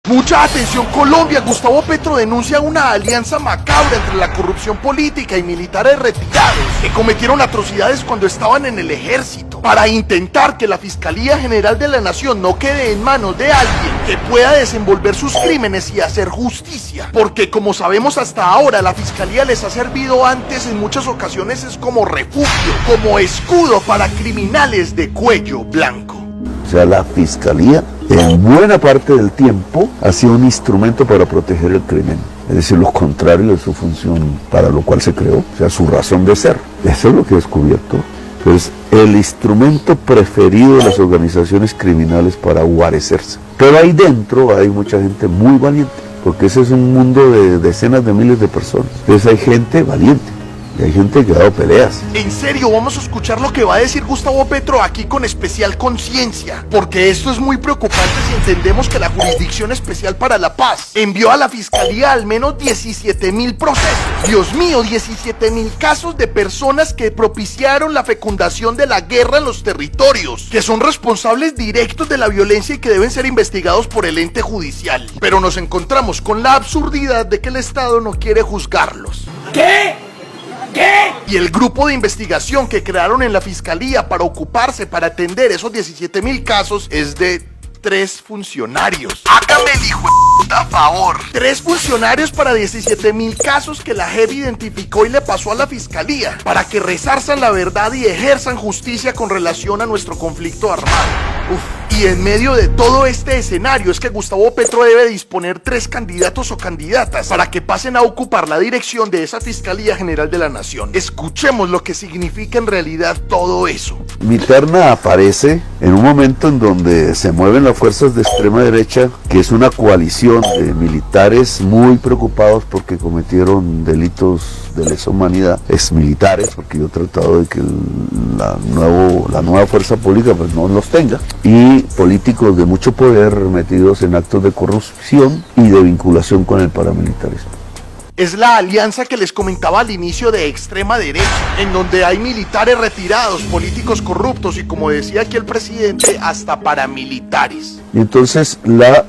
Mucha atención Colombia, Gustavo Petro denuncia una alianza macabra entre la corrupción política y militares retirados que cometieron atrocidades cuando estaban en el ejército, para intentar que la Fiscalía General de la Nación no quede en manos de alguien que pueda desenvolver sus crímenes y hacer justicia, porque como sabemos hasta ahora la Fiscalía les ha servido antes en muchas ocasiones es como refugio, como escudo para criminales de cuello blanco. O sea, la Fiscalía en buena parte del tiempo ha sido un instrumento para proteger el crimen, es decir, lo contrario de su función para lo cual se creó, o sea, su razón de ser. Eso es lo que he descubierto. Es el instrumento preferido de las organizaciones criminales para guarecerse. Pero ahí dentro hay mucha gente muy valiente, porque ese es un mundo de decenas de miles de personas. Entonces hay gente valiente. Y hay gente que ha dado peleas. En serio, vamos a escuchar lo que va a decir Gustavo Petro aquí con especial conciencia, porque esto es muy preocupante si entendemos que la Jurisdicción Especial para la Paz envió a la Fiscalía al menos 17,000 procesos. Dios mío, 17,000 casos de personas que propiciaron la fecundación de la guerra en los territorios, que son responsables directos de la violencia y que deben ser investigados por el ente judicial. Pero nos encontramos con la absurdidad de que el Estado no quiere juzgarlos. ¿Qué? Y el grupo de investigación que crearon en la Fiscalía para ocuparse, para atender esos 17,000 casos es de 3 funcionarios. Hágame el hijo de puta favor. 3 funcionarios para 17,000 casos que la JEP identificó y le pasó a la Fiscalía para que resarzan la verdad y ejerzan justicia con relación a nuestro conflicto armado. Y en medio de todo este escenario es que Gustavo Petro debe disponer 3 candidatos o candidatas para que pasen a ocupar la dirección de esa Fiscalía General de la Nación. Escuchemos lo que significa en realidad todo eso. Mi terna aparece en un momento en donde se mueven las fuerzas de extrema derecha, que es una coalición de militares muy preocupados porque cometieron delitos de lesa humanidad, exmilitares, porque yo he tratado de que la nueva fuerza pública pues no los tenga, y políticos de mucho poder metidos en actos de corrupción y de vinculación con el paramilitarismo. Es la alianza que les comentaba al inicio de extrema derecha, en donde hay militares retirados, políticos corruptos y, como decía aquí el presidente, hasta paramilitares. Y entonces la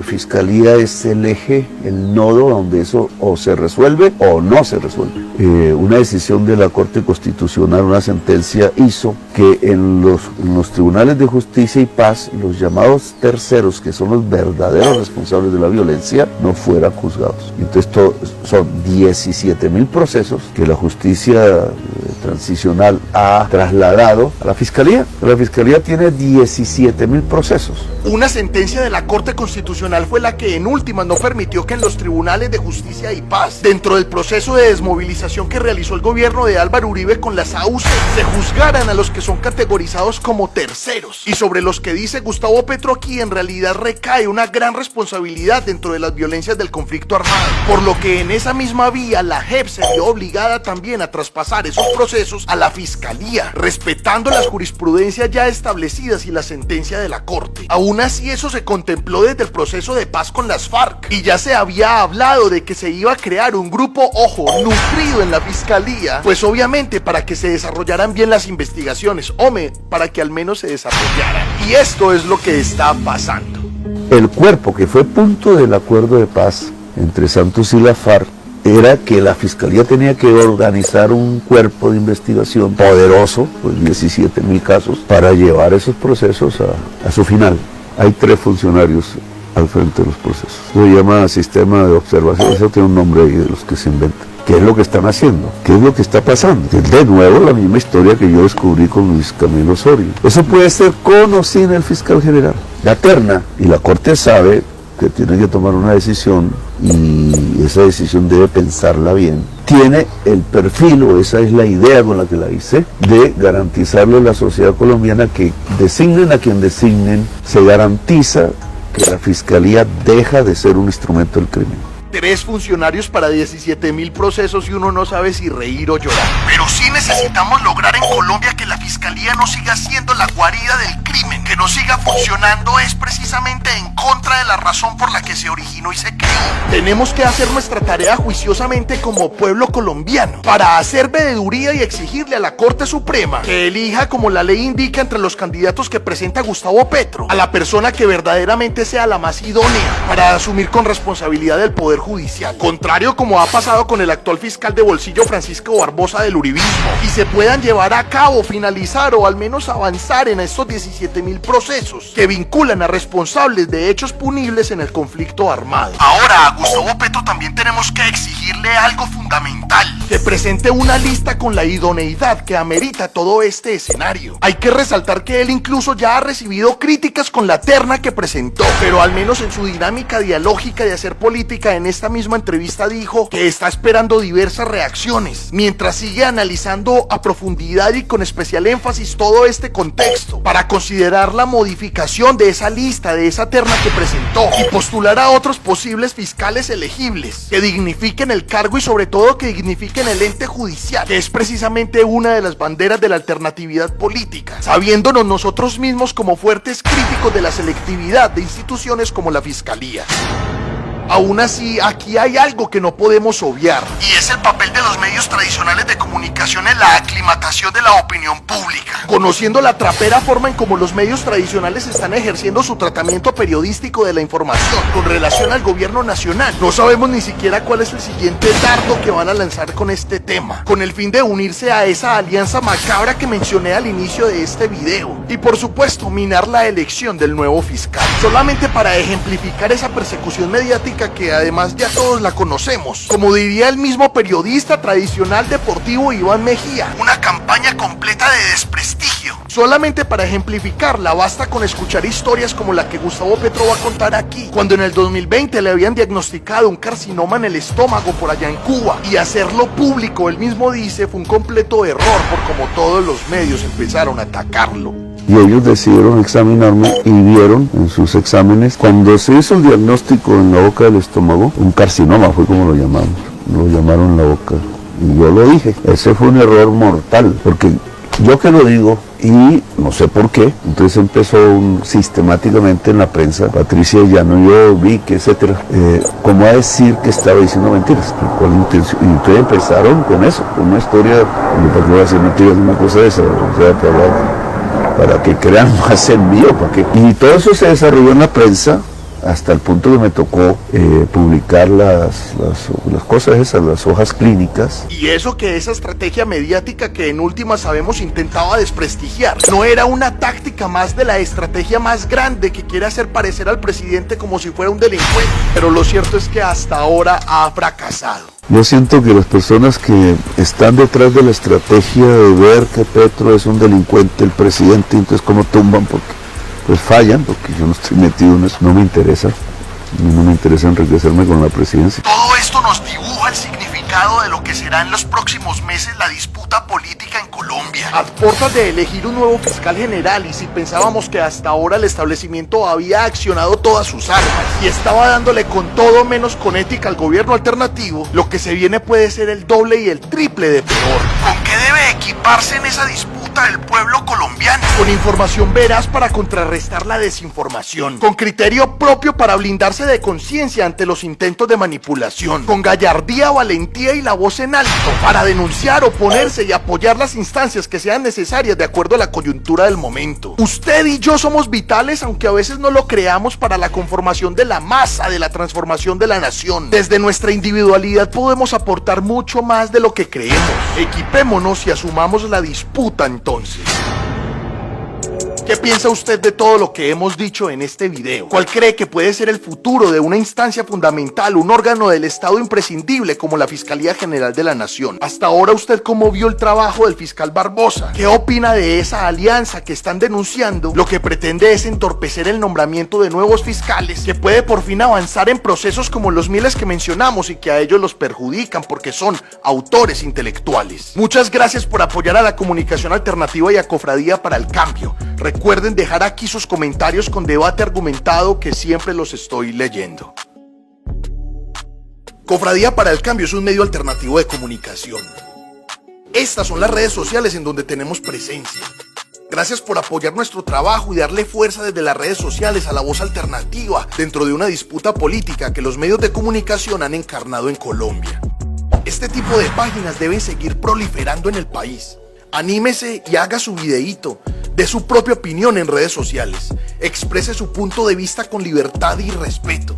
Fiscalía es el eje, el nodo donde eso o se resuelve o no se resuelve. Una decisión de la Corte Constitucional, una sentencia, hizo que en los tribunales de justicia y paz, los llamados terceros, que son los verdaderos responsables de la violencia, no fueran juzgados. Entonces son 17,000 procesos que la justicia transicional ha trasladado a la Fiscalía. La Fiscalía tiene 17,000 procesos. Una sentencia de la Corte Constitucional fue la que en últimas no permitió que en los tribunales de justicia y paz, dentro del proceso de desmovilización que realizó el gobierno de Álvaro Uribe con las AUC, se juzgaran a los que son categorizados como terceros, y sobre los que dice Gustavo Petro aquí en realidad recae una gran responsabilidad dentro de las violencias del conflicto armado, por lo que en esa misma vía la JEP se vio obligada también a traspasar esos procesos a la Fiscalía, respetando las jurisprudencias ya establecidas y la sentencia de la Corte. Aún así, eso se contempló desde el proceso de paz con las FARC, y ya se había hablado de que se iba a crear un grupo, ojo, nutrido en la Fiscalía, pues obviamente para que se desarrollaran bien las investigaciones, para que al menos se desarrollaran. Y esto es lo que está pasando. El cuerpo que fue punto del acuerdo de paz entre Santos y la FARC era que la Fiscalía tenía que organizar un cuerpo de investigación poderoso, pues 17,000 casos, para llevar esos procesos a su final. Hay 3 funcionarios al frente de los procesos. Se llama sistema de observación, eso tiene un nombre ahí de los que se inventan. ¿Qué es lo que están haciendo? ¿Qué es lo que está pasando? Es de nuevo la misma historia que yo descubrí con Luis Camilo Osorio. Eso puede ser con o sin el fiscal general. La terna y la Corte sabe que tiene que tomar una decisión y esa decisión debe pensarla bien. Tiene el perfil, o esa es la idea con la que la hice, de garantizarle a la sociedad colombiana que designen a quien designen, se garantiza que la Fiscalía deja de ser un instrumento del crimen. 3 funcionarios para 17.000 procesos y uno no sabe si reír o llorar. Pero sí necesitamos lograr en Colombia que la fiscalía no siga siendo la guarida del crimen, que no siga funcionando es precisamente en contra de la razón por la que se originó y se creó. Tenemos que hacer nuestra tarea juiciosamente como pueblo colombiano, para hacer veeduría y exigirle a la Corte Suprema que elija, como la ley indica, entre los candidatos que presenta Gustavo Petro, a la persona que verdaderamente sea la más idónea para asumir con responsabilidad el poder judicial, contrario como ha pasado con el actual fiscal de bolsillo Francisco Barbosa del uribismo, y se puedan llevar a cabo, finalizar o al menos avanzar en estos 17.000 procesos que vinculan a responsables de hechos punibles en el conflicto armado. Ahora, a Gustavo Petro también tenemos que exigirle algo fundamental: que presente una lista con la idoneidad que amerita todo este escenario. Hay que resaltar que él incluso ya ha recibido críticas con la terna que presentó, pero al menos en su dinámica dialógica de hacer política en esta misma entrevista dijo que está esperando diversas reacciones, mientras sigue analizando a profundidad y con especial énfasis todo este contexto, para considerar la modificación de esa lista, de esa terna que presentó, y postular a otros posibles fiscales elegibles, que dignifiquen el cargo y sobre todo que dignifiquen el ente judicial, que es precisamente una de las banderas de la alternatividad política, sabiéndonos nosotros mismos como fuertes críticos de la selectividad de instituciones como la Fiscalía. Aún así, aquí hay algo que no podemos obviar, y es el papel de los medios tradicionales de comunicación en la aclimatación de la opinión pública. Conociendo la trapera forma en cómo los medios tradicionales están ejerciendo su tratamiento periodístico de la información con relación al gobierno nacional, no sabemos ni siquiera cuál es el siguiente dardo que van a lanzar con este tema, con el fin de unirse a esa alianza macabra que mencioné al inicio de este video, y por supuesto minar la elección del nuevo fiscal, solamente para ejemplificar esa persecución mediática que además ya todos la conocemos. Como diría el mismo periodista tradicional deportivo Iván Mejía, una campaña completa de desprestigio. Solamente para ejemplificarla basta con escuchar historias como la que Gustavo Petro va a contar aquí, cuando en el 2020 le habían diagnosticado un carcinoma en el estómago por allá en Cuba, y hacerlo público, él mismo dice, fue un completo error por como todos los medios empezaron a atacarlo. Y ellos decidieron examinarme y vieron en sus exámenes, cuando se hizo el diagnóstico en la boca del estómago, un carcinoma fue como lo llamamos, lo llamaron en la boca. Y yo lo dije, ese fue un error mortal, porque yo que lo digo, y no sé por qué, entonces empezó sistemáticamente en la prensa, Patricia Llano, yo vi que etcétera, como a decir que estaba diciendo mentiras, ¿con cuál intención? Y entonces empezaron con eso, con una historia, ¿para qué voy a decir mentiras? Una cosa de esa, o sea, para que crean más en mí, ¿para qué? Y todo eso se desarrolló en la prensa hasta el punto que me tocó publicar las cosas esas, las hojas clínicas. Y eso que esa estrategia mediática que en última sabemos intentaba desprestigiar, no era una táctica más de la estrategia más grande que quiere hacer parecer al presidente como si fuera un delincuente, pero lo cierto es que hasta ahora ha fracasado. Yo siento que las personas que están detrás de la estrategia de ver que Petro es un delincuente, el presidente, entonces cómo tumban, porque pues fallan, porque yo no estoy metido en eso, no me interesa enriquecerme con la presidencia. Todo esto nos dibuja el significado de lo que será en los próximos meses la disputa política en Colombia. A puertas de elegir un nuevo fiscal general, y si pensábamos que hasta ahora el establecimiento había accionado todas sus armas y estaba dándole con todo menos con ética al gobierno alternativo, lo que se viene puede ser el doble y el triple de peor. ¿Con qué debe equiparse en esa disputa el pueblo colombiano? Con información veraz para contrarrestar la desinformación, con criterio propio para blindarse de conciencia ante los intentos de manipulación, con gallardía, valentía y la voz en alto para denunciar, oponerse y apoyar las instancias que sean necesarias de acuerdo a la coyuntura del momento. Usted y yo somos vitales, aunque a veces no lo creamos, para la conformación de la masa, de la transformación de la nación. Desde nuestra individualidad podemos aportar mucho más de lo que creemos. Equipémonos y asumamos la disputa entonces. ¿Qué piensa usted de todo lo que hemos dicho en este video? ¿Cuál cree que puede ser el futuro de una instancia fundamental, un órgano del Estado imprescindible como la Fiscalía General de la Nación? Hasta ahora, ¿usted cómo vio el trabajo del fiscal Barbosa? ¿Qué opina de esa alianza que están denunciando? Lo que pretende es entorpecer el nombramiento de nuevos fiscales, que puede por fin avanzar en procesos como los miles que mencionamos y que a ellos los perjudican porque son autores intelectuales. Muchas gracias por apoyar a la comunicación alternativa y a Cofradía para el Cambio. Recuerden dejar aquí sus comentarios con debate argumentado, que siempre los estoy leyendo. Cofradía para el Cambio es un medio alternativo de comunicación. Estas son las redes sociales en donde tenemos presencia. Gracias por apoyar nuestro trabajo y darle fuerza desde las redes sociales a la voz alternativa dentro de una disputa política que los medios de comunicación han encarnado en Colombia. Este tipo de páginas deben seguir proliferando en el país. Anímese y haga su videíto, dé su propia opinión en redes sociales, exprese su punto de vista con libertad y respeto.